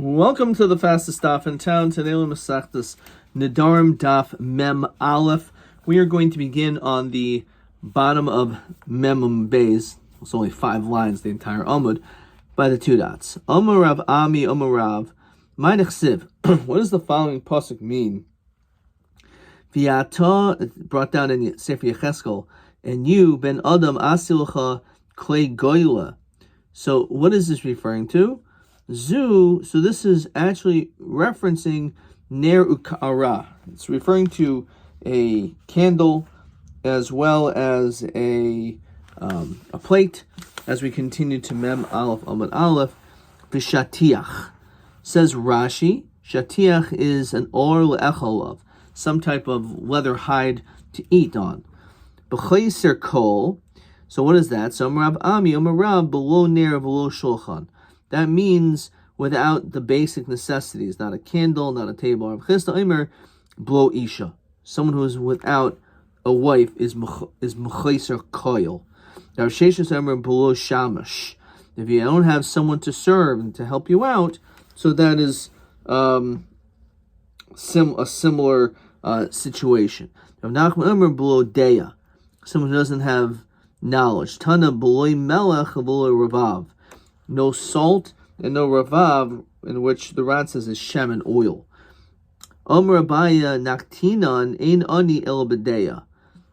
Welcome to the fastest daf in town. Today we'll Masechtas Nedarim daf Mem Aleph. We are going to begin on the bottom of Mem Beis. It's only 5 lines, the entire Amud, by the 2 dots. Amar Rav Ami Amar Rav Ma'nechsiv. What does the following pasuk mean? V'yata, brought down in Sefer Yecheskel, and you ben Adam asilcha klei goyla. So what is this referring to? So this is actually referencing ner ukara. It's referring to a candle as well as a plate. As we continue to Mem Aleph Amud Aleph, v'shatiach. Says Rashi, shatiach is an or le'echolov, some type of leather hide to eat on. B'chayser kol. So what is that? So Rav Ami Rav below ner below shulchan. That means without the basic necessities, not a candle, not a table. Rav Chisda Omer, blo isha. Someone who is without a wife is mechayser koil. Now Sheshus Omer, blo shamash. If you don't have someone to serve and to help you out, so that is a similar situation. Rav Nachman Omer, blo deya. Someone who doesn't have knowledge. Tana blo melech blo ravav. No salt and no ravav, in which the Ran says is shem and oil. Omer Abaya naktinan ein ani el bedeya.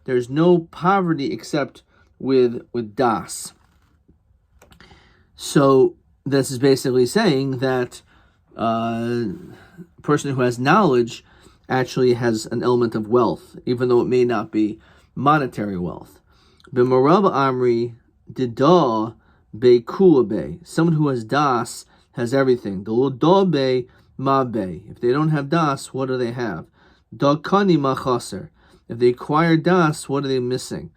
There's no poverty except with das. So this is basically saying that a person who has knowledge actually has an element of wealth, even though it may not be monetary wealth. B'marava amri didah Be kula be. Someone who has das has everything. The lo da be ma be. If they don't have das, what do they have? Da kani ma chaser. If they acquire das, what are they missing?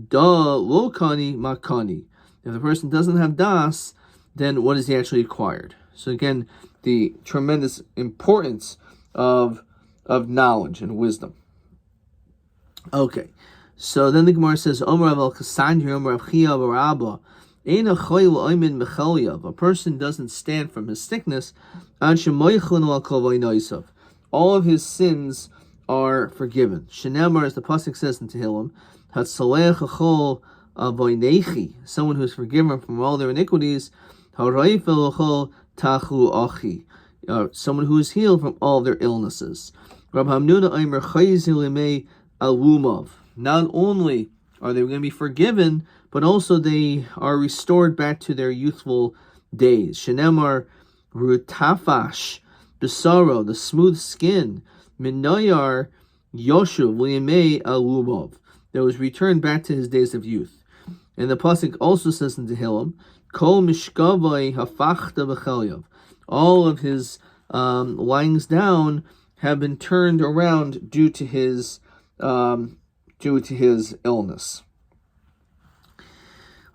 Da lo kani ma kani. If the person doesn't have das, then what is he actually acquired? So again, the tremendous importance of knowledge and wisdom. Okay, so then the Gemara says, Omer Rav Al-Kasandri, Omer Rav Chia Barabba. A person doesn't stand from his sickness. All of his sins are forgiven. Shenemar, as the pasuk says in Tehillim, someone who is forgiven from all their iniquities. Someone who is healed from all their illnesses. Not only are they going to be forgiven, but also they are restored back to their youthful days. Shenemar rutafash besaro, the smooth skin, minayar yoshuv liyemei alumov, that was returned back to his days of youth. And the pasuk also says in Tehillim, kol mishkavai hafachta b'chelyav, all of his lyings down have been turned around due to his illness.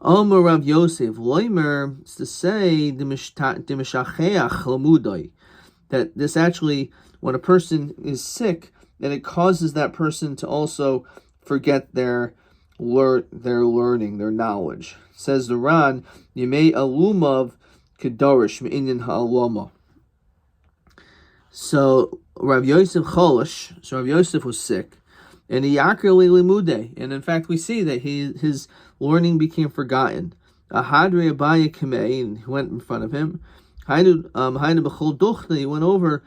Omer Rav Yosef, Loimer, is to say that this actually, when a person is sick, that it causes that person to also forget their learning, their knowledge. Says the Ran, Yemei Alumav Kedarish Me'inyan Ha'alama. So Rav Yosef Cholish, so Rav Yosef was sick. And in fact, we see that his learning became forgotten. Ahadre Abaya Kamei, and he went in front of him. He went over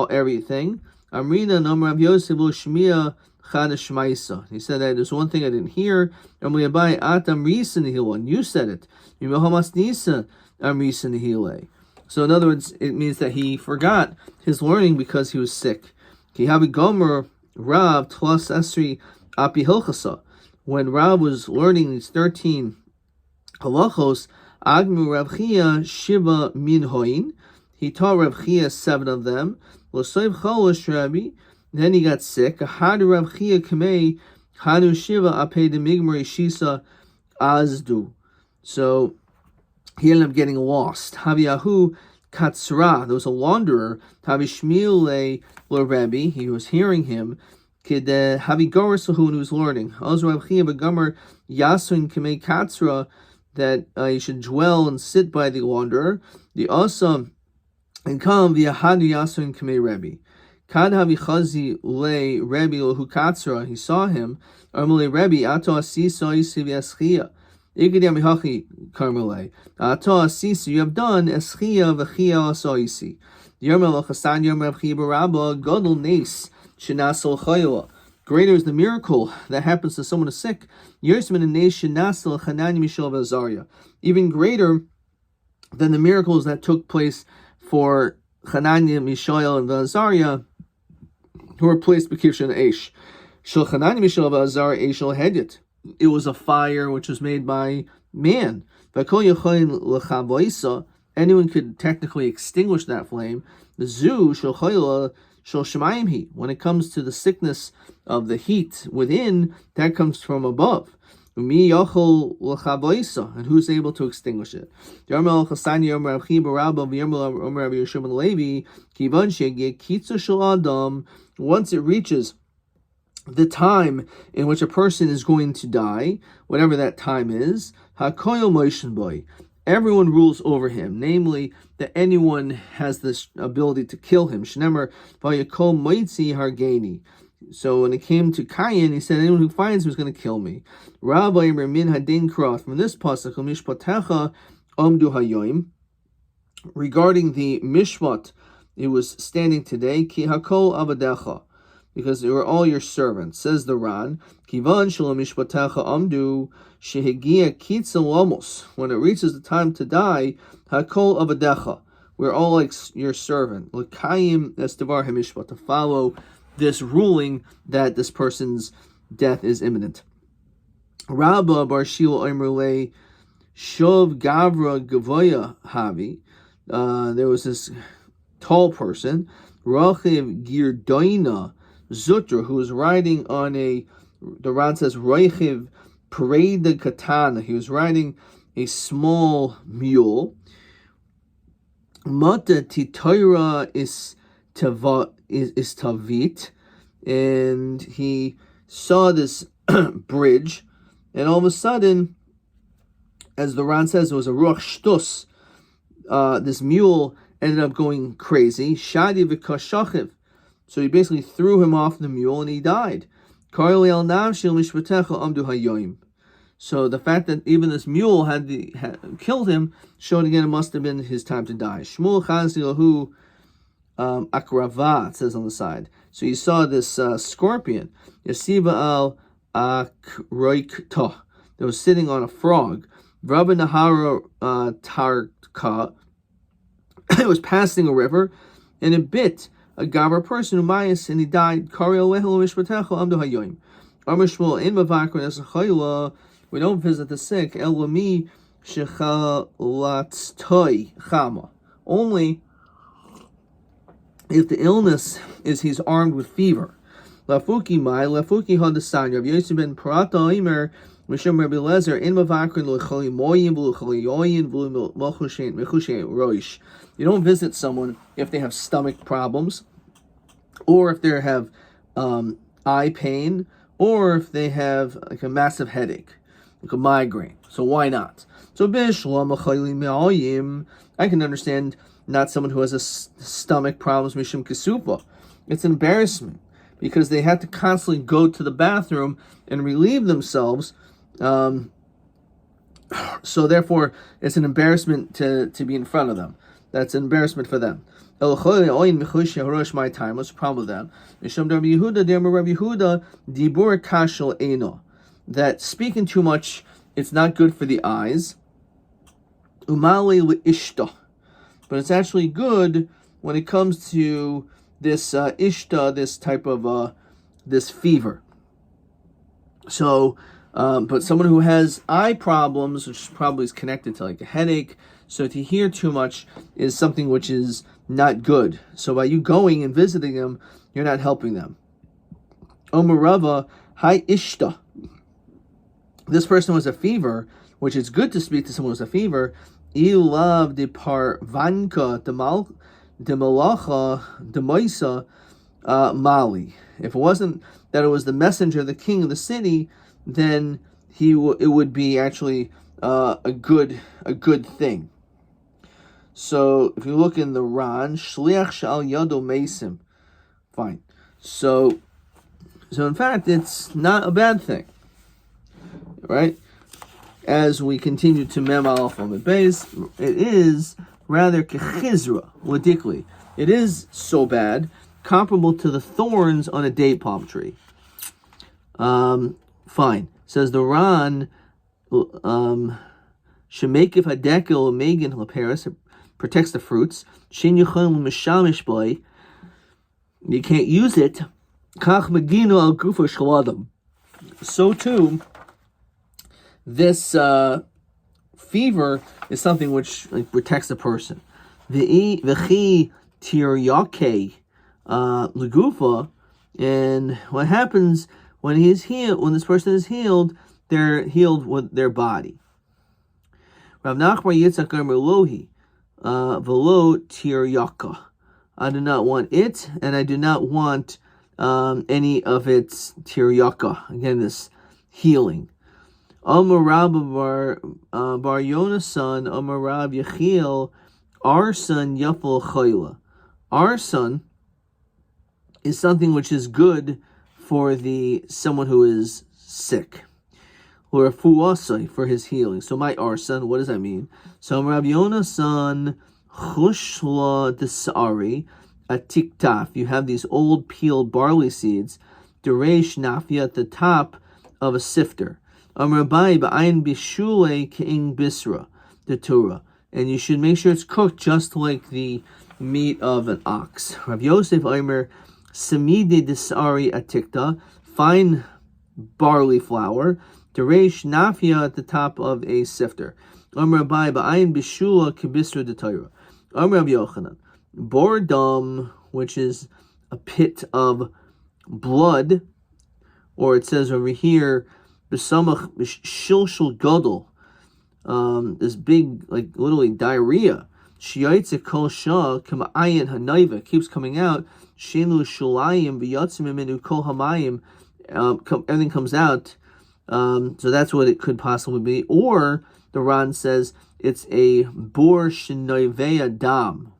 everything. Amrina Nam Rav Yosef Shmiya Chadashmaisa. He said that there's one thing I didn't hear. Amri Abaya Atam Risan Hilo, and you said it. Mimahamas Nisa Amrisan Hile. So in other words, it means that he forgot his learning because he was sick. Kihabi Gomer Rav Tlas Esri Api Hilchasa. When Rav was learning these 13 halachos, Agmu Rav Chia Shiva Minhoin, he taught Rav Chia 7 of them. L'soiv Cholosh Rabbi, then he got sick. Hadu Rav Chia Kamei Hadu Shiva Ape de Migmari Shisa Azdu. So he ended up getting lost. Haviyahu Katsra, there was a wanderer, Tavi Shmiel Le Rabbi, he was hearing him, Kid Havigoris Sahu, and he was learning. Also Rav Chia Begamar Yasun Kamei Katsra, that you should dwell and sit by the wanderer. The Asam And come via Hadu Yasun Kame Rebbe. Kad Havichazi le Rebbe Lohukatsra, he saw him, Armule Rebbe, Ato Asisa Yisiv Eschia. Igadi Amihachi Karmele. Ato Asisa, you have done Eschia Vachia Asoisi. Yermel Chasan Yermel Chibarabba, Godel Nes, Shinasal Chayla. Greater is the miracle that happens to someone who is sick. Yersman and Nes Shinasal Chanani Mishal Vazaria. Even greater than the miracles that took place for Hananiah, Mishael, and Azariah, who were placed Bekivshan Eish. Shel Hananiah, Mishael, and Azariah, Eish Hedyot. It was a fire which was made by man. Anyone could technically extinguish that flame. Zu Shel Chayla Shel Shemayim He. When it comes to the sickness of the heat within, that comes from above. And who's able to extinguish it? Once it reaches the time in which a person is going to die, whatever that time is, everyone rules over him, namely that anyone has this ability to kill him. So when it came to Cain, he said, anyone who finds him is going to kill me. Rabbi Min Hadin Kraf, from this pasuk, Mishpatecha Amdu Hayoim, regarding the Mishpat, it was standing today, Ki Hakol Avadecha, because they were all your servants. Says the Ran, Kivan Shalom Mishpatecha Amdu, Shehigia Kitzel Lamos, when it reaches the time to die, Hakol Avadecha, we're all like your servant. L'kayim Estevar Hamishpat, to follow this ruling that this person's death is imminent. Rabba Bar Shil Oimrele Shov Gavra Gavoya Havi. There was this tall person, Rachiv Girdoina Zutra, who was riding on the Ran says Rachiv Parade Katana. He was riding a small mule. Mata Titoira is Tavit, and he saw this bridge, and all of a sudden, as the Ran says, it was a ruach shtus. This mule ended up going crazy. Shadi v'kashachiv. So he basically threw him off the mule, and he died. Karli al navshil mishpatecha amdu hayoim. So the fact that even this mule had killed him showed again it must have been his time to die. Shmuel chazilahu akrava, it says on the side. So you saw this scorpion, Yasiva al akroikta, that was sitting on a frog. Rabbi Nahara tarka, it was passing a river, and it bit a Gabra person, Umayas, and he died. Kariel wehel mishpatecha amdu hayoim. Amar Shmuel in mavakra nesachayla. We don't visit the sick. El lami shechalatztoi chama. Only if the illness is he's armed with fever. Lafuki mai lafuki hadasanya. Rav Yosef ben Parata Imer Mishum Rabbi Lezer in mavakrin l'chali moyim v'luchali yoyin v'luchushen mechushen roish. You don't visit someone if they have stomach problems, or if they have eye pain, or if they have like a massive headache, like a migraine. So why not? So I can understand not someone who has a stomach problems, mishum kesupa. It's an embarrassment because they have to constantly go to the bathroom and relieve themselves. So therefore, it's an embarrassment to be in front of them. That's an embarrassment for them. What's the problem with that? That speaking too much, it's not good for the eyes. But it's actually good when it comes to this ishta, this type of this fever. So, but someone who has eye problems, which probably is connected to like a headache, so to hear too much is something which is not good. So by you going and visiting them, you're not helping them. Omarava hi ishta. This person was a fever, which is good to speak to someone who's a fever. Ilav de parvanka de malacha de moisa mali. If it wasn't that it was the messenger, the king of the city, then it would be actually a good thing. So if you look in the Ran, shliach shal yado mesim. Fine. So in fact, it's not a bad thing, right? As we continue to mem alaf amid beis, it is rather kechizra ladikli. It is so bad, comparable to the thorns on a date palm tree. Fine. Says the Ran, shemekif hadekel megan laperis, protects the fruits. Shin yuchon mishamish boy. You can't use it. Kach megino al gufa shaladim. So too, this fever is something which protects the person. V'chi tiryake legufa, and what happens when he's healed? When this person is healed, they're healed with their body. Rav Nachman Yitzchak Lohi v'lo tiryaka. I do not want it, and I do not want any of its tiryaka. Again, this healing. Amar Rabbi bar Yona's son, Amar Rab Yechiel, our son Yafal Chayla. Our son is something which is good for someone who is sick, or a fuasai for his healing. So my our son, what does that mean? So Amar Rabbi Yona's son Chushla Desari Atiktaf. You have these old peeled barley seeds, Deresh Nafia at the top of a sifter. Rabbi ba'ayin bishule ke'ing bisra, the Torah, and you should make sure it's cooked just like the meat of an ox. Rav Yosef Omer samide desari atikta, fine barley flour, deresh nafia at the top of a sifter. Rabbi ba'ayin bishula kebisra the Torah. Rav Yochanan bordam, which is a pit of blood, or it says over here, B'samach shilshul gadol, this big, literally diarrhea. Shiyaitze kol shah k'ma'ayin hanaiva, keeps coming out. Shenu shulayim v'yatzim imenu kol hamayim, everything comes out. So that's what it could possibly be. Or the Ran says it's a bor shenoivei dam.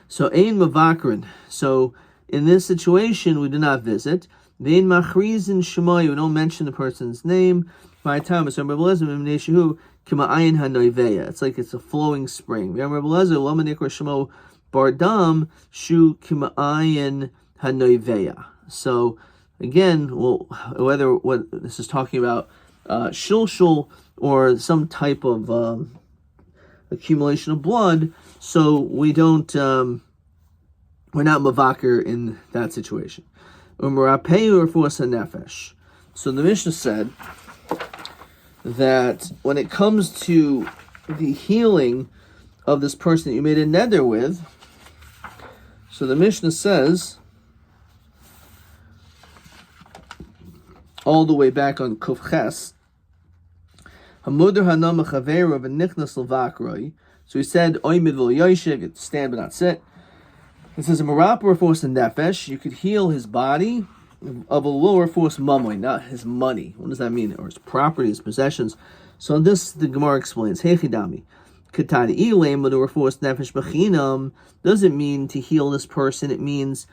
So ein mavakrin. So in this situation, we do not visit. Vein machrizin shemayu, we don't mention the person's name. By time, it's it's like it's a flowing spring. So again, whether what this is talking about, shilshul or some type of accumulation of blood, so we don't, we're not mavaker in that situation. So the Mishnah said that when it comes to the healing of this person that you made a neder with, so the Mishnah says, all the way back on Kuf Ches, so he said, stand but not sit. It says, a force in nefesh, you could heal his body of a lower force mamoy, not his money. What does that mean? Or his property, his possessions. So this, the Gemara explains, Hechidami, Katani Ilem, lower force nefesh bechinam, doesn't mean to heal this person, it means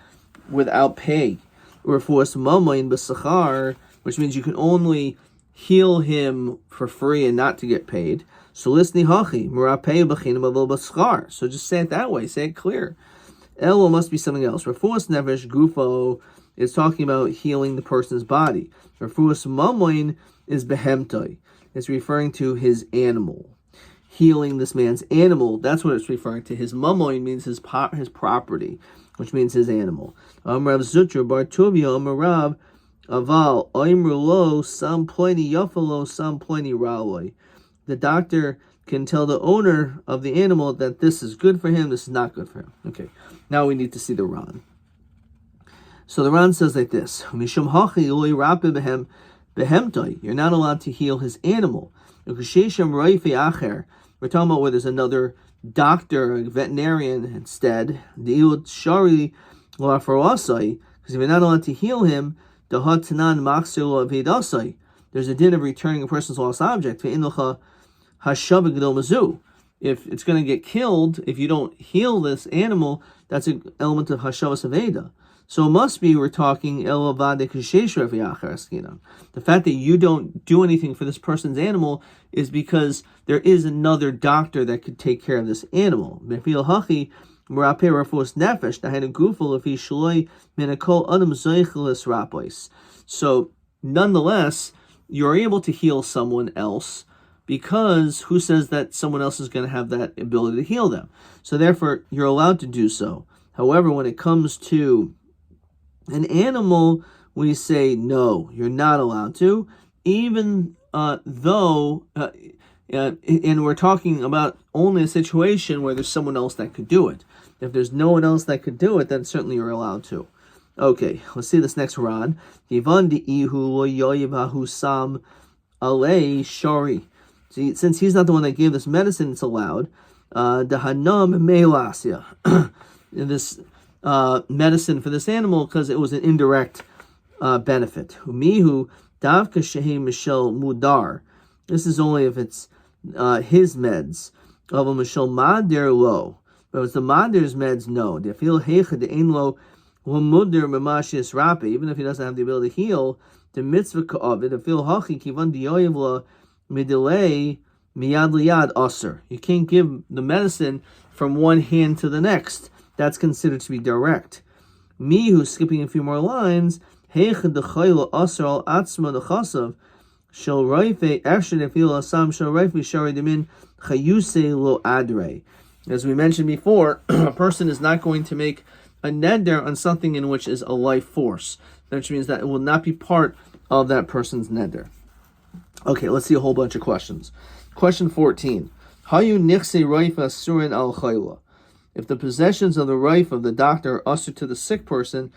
without pay. Or force mamoy in besachar, which means you can only heal him for free and not to get paid. So listen, hachi, marapei bechinam avol besachar. So just say it that way, say it clear. Elo must be something else. Refuas nefesh gufo is talking about healing the person's body. Refuas mamoin is behemtoi. It's referring to his animal. Healing this man's animal, that's what it's referring to. His mamoin means his property, which means his animal. Rav Zutra bar Tovia Amarav aval oimrulo sam ploini yafalo sam ploini raloi. The doctor can tell the owner of the animal that this is good for him, this is not good for him. Okay, now we need to see the Ran. So the Ran says like this: Mishum hachi loy rape behem behemtoi. You're not allowed to heal his animal. We're talking about where there's another doctor, a veterinarian instead. Because if you're not allowed to heal him, there's a din of returning a person's lost object. if it's going to get killed, if you don't heal this animal, that's an element of Hashavas Aveda. So it must be we're talking the fact that you don't do anything for this person's animal is because there is another doctor that could take care of this animal. So nonetheless, you're able to heal someone else, because who says that someone else is going to have that ability to heal them? So therefore, you're allowed to do so. However, when it comes to an animal, we say, no, you're not allowed to, even though, and we're talking about only a situation where there's someone else that could do it. If there's no one else that could do it, then certainly you're allowed to. Okay, let's see this next Ran. See, since he's not the one that gave this medicine, it's allowed. This medicine for this animal, because it was an indirect benefit. This is only if it's his meds. But if it's the mader's meds, no. Even if he doesn't have the ability to heal, the mitzvah ka'avid, you can't give the medicine from one hand to the next. That's considered to be direct. Me, who's skipping a few more lines, as we mentioned before, a person is not going to make a neder on something in which is a life force, which means that it will not be part of that person's neder. Okay, let's see a whole bunch of questions. Question 14. If the possessions of the rife of the doctor are usher to the sick person,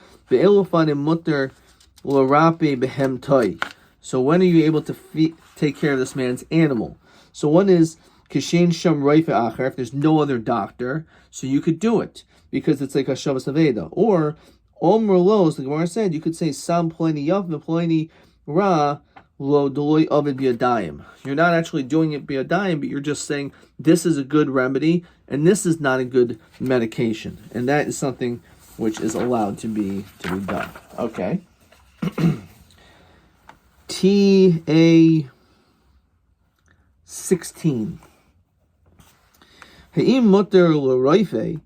so when are you able to take care of this man's animal? So one is if there's no other doctor, so you could do it, because it's like a Shavas Aveda. Or, as the Gemara said, you could say, Sam Pliny Yav, Pliny Ra, Lo Doloi Ovid Biadayim. You're not actually doing it Biadayim, but you're just saying, this is a good remedy, and this is not a good medication. And that is something which is allowed to be done. Okay. TA 16. He'im mutter l'roife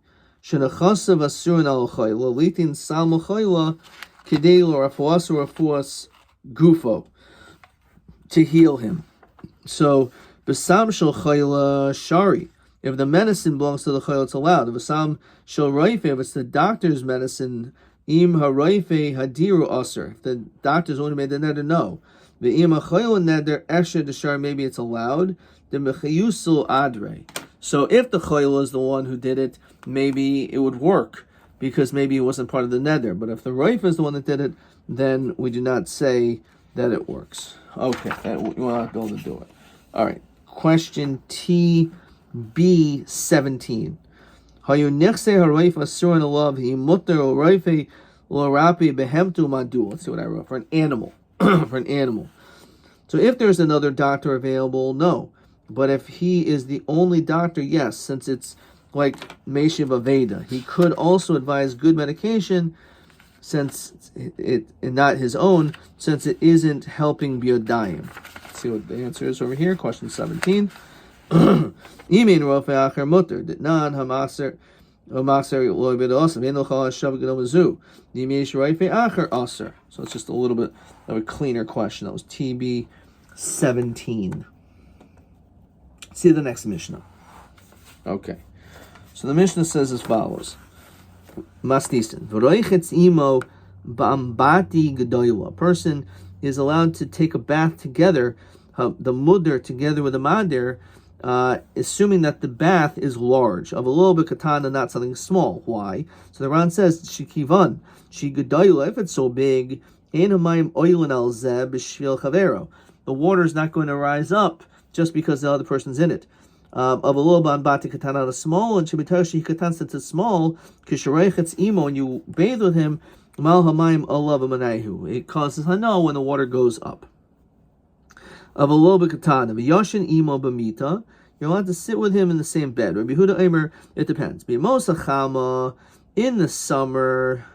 shenachasav asurin al chayla litin sam chayla kedei l'rafuas gufo, to heal him. So besam shel chayla shari. If the medicine belongs to the chayla, it's allowed. If besam shel roife, if it's the doctor's medicine, im haroife hadiru aser. If the doctor's only made the neder, no. The im hachayla neder esher deshar, maybe it's allowed. The mechayusul adre. So if the chayla is the one who did it, maybe it would work, because maybe it wasn't part of the neder. But if the roife is the one that did it, then we do not say that it works. Okay, we're not able to do it. All right, question TB17. Let's see what I wrote. For an animal. For an animal. So if there's another doctor available, no. But if he is the only doctor, yes, since it's like Meshiv Aveda. He could also advise good medication, since it not his own, since it isn't helping Biodayim. Let's see what the answer is over here. Question 17. Imin Rofe Acher Mutter did not Hamaser Hamaser Loy Bid Awesome. Ain't no Chal Shav Gadol Mizu. Nimish Rofe Acher Aser. So it's just a little bit of a cleaner question. That was TB 17. See the next Mishnah. Okay. So the Mishnah says as follows. Masnisten. V'roichetz imo ba'ambati gedoyla. A person is allowed to take a bath together, the mudder together with the mader, assuming that the bath is large, of a little bit katana, not something small. Why? So the Ran says, shikivan, shigedoyla, if it's so big, enamayim oilin al zeb b'shvil chavero. The water is not going to rise up just because the other person's in it. Of a little bati katana, a small, and shibitoshi katan, since it's small, kishareichetz imo, when you bathe with him, mal hamayim olav amanaihu, it causes hana when the water goes up. Of a little bit katana, v'yoshin imo b'mita, you're allowed to sit with him in the same bed. Rabbi Yehuda Omer, it depends. B'mosa chama, in the summer,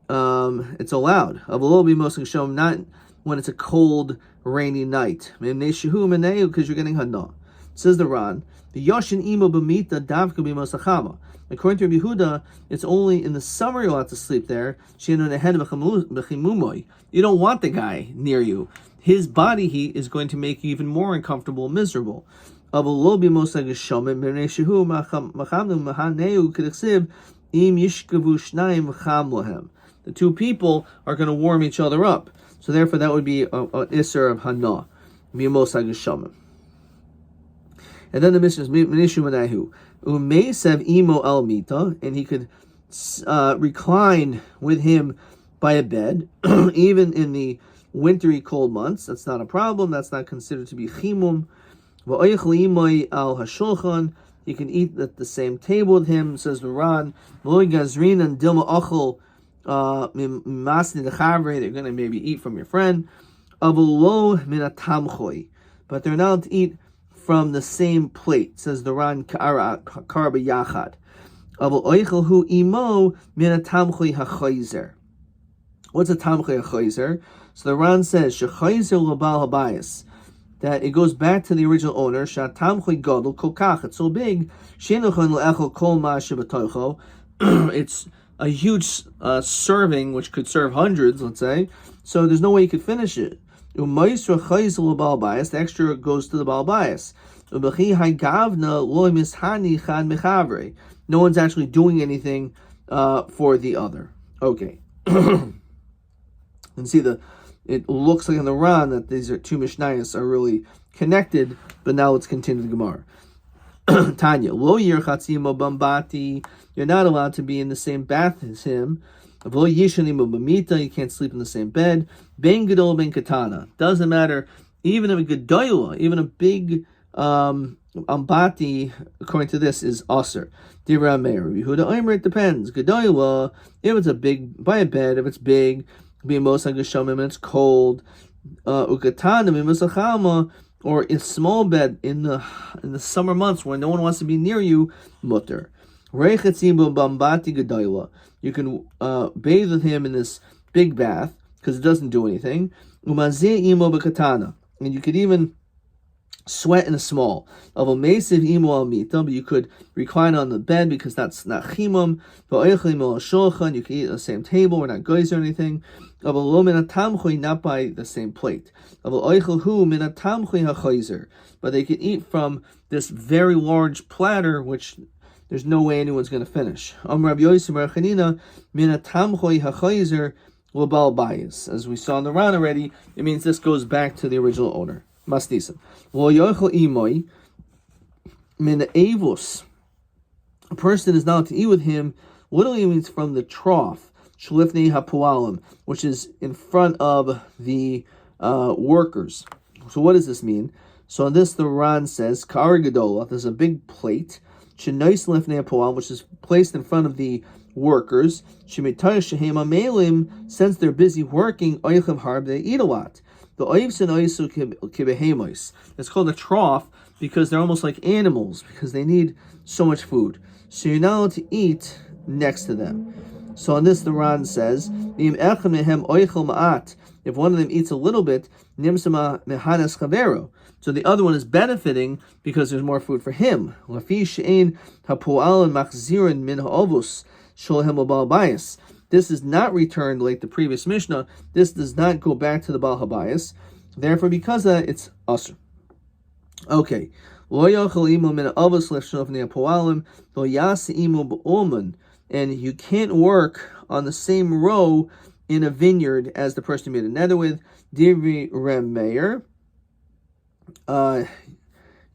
it's allowed. Avalo b'mosa geshom, not when it's a cold, rainy night. Because you're getting hana. Says the Ran, the Yoshin imo b'mita davka b'mosa chama. According to Rabbi Yehuda, it's only in the summer you're allowed to sleep there. You don't want the guy near you. His body heat is going to make you even more uncomfortable and miserable. The two people are going to warm each other up. So therefore that would be an Isser of Hana. And then the Mishnah is Menishu Manahu. Umeisev imo el mita, and he could recline with him by a bed, even in the wintry cold months. That's not a problem. That's not considered to be chimum. V'oichel imoi al hashulchan. You can eat at the same table with him. Says the Ran. V'loi gazrin and dilma ochel masni dechavre. They're going to maybe eat from your friend. Avulo min atamchoi, but they're not allowed to eat from the same plate. Says the Ran karba yachad. Avol oichel hu imo min atamchoi hachayzer. What's a tamchoi hachayzer? So the Ran says shechayzer lebal habayis, that it goes back to the original owner. Shatamchoi gadol kolkach. It's so big. Shenuchan leechol kol ma shebatocho. It's a huge serving, which could serve hundreds, let's say. So there's no way you could finish it. The extra goes to the Baal Bias. No one's actually doing anything for the other. Okay. And see, it looks like in the Ran that these are two Mishnayos are really connected, but now let's continue the Gemara. Tanya, lo yirchatzimo bambati. You're not allowed to be in the same bath as him. You can't sleep in the same bed. Ben gadol ben katana. Doesn't matter. Even a gedola, even a big ambati, according to this, is aser. Dira meir. Yehuda Omer, it depends. Gedola, if it's a big, by a bed, if it's big, be most like a shomim and it's cold. Ukatana mimusachama, or a small bed in the summer months when no one wants to be near you, mutter. Reichatzimbo bambati gedola. You can bathe with him in this big bath because it doesn't do anything. Umazeh imo b'katana, and you could even sweat in a small. Of a mesiv imo al mita, but you could recline on the bed because that's not chimum. Va'oichel imo al shulchan, you can eat at the same table. We're not goys or anything. Of a lo min atamchui, not by the same plate. Of a oichel hu min atamchui hachayzer, but they can eat from this very large platter, which there's no way anyone's going to finish. Rabbi Yosef Chanina min atamchoi hachayzer l'bal bayis. As we saw in the Ran already, it means this goes back to the original owner. Masnisim. Lo yochel imoi min avos. A person is not allowed to eat with him. Literally means from the trough, shlifnei hapualim, which is in front of the workers. So what does this mean? So on this, the Ran says, Kar Gedola, there's a big plate, which is placed in front of the workers. Since they're busy working, they eat a lot. It's called a trough because they're almost like animals, because they need so much food. So you're not allowed to eat next to them. So on this, the Ran says, if one of them eats a little bit, so the other one is benefiting because there's more food for him. This is not returned like the previous Mishnah. This does not go back to the Baal Habayis. Therefore, because of that, it's usher. Okay. And you can't work on the same row in a vineyard as the person you made a nether with. Divri Remeir.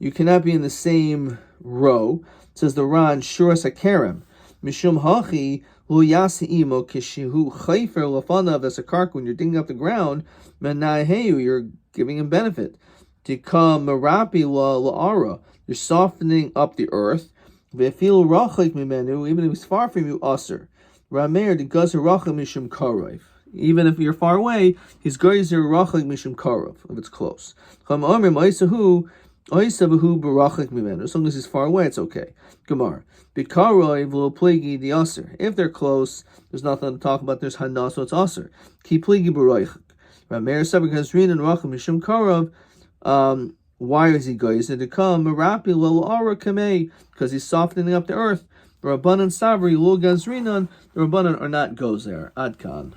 You cannot be in the same row. It says the Ran, Shuras HaKerem. Mishum Hachi, Lu Yasi'imo, Kishihu Chayfer Lafanav as a kark, when you're digging up the ground, Menaheyu, you're giving him benefit. Tika Merapi La'ara, you're softening up the earth. Ve'fil Rachik Mimenu, even if he's far from you, Aser. Rameir, the Gazer Rachik Mishum Karov. Even if you're far away, he's Gazer Rachik Mishum Karov, if it's close. Cham Omer Maisahu, As long as he's far away, it's okay. Gemara. If they're close, there's nothing to talk about. There's hana, so it's aser. Ki pligi b'roichik. Why is he going to come? Because he's softening up the earth. The Rabbanan Sabri, Lo Gazrinan, the Rabbanan are not goes there. Adkan.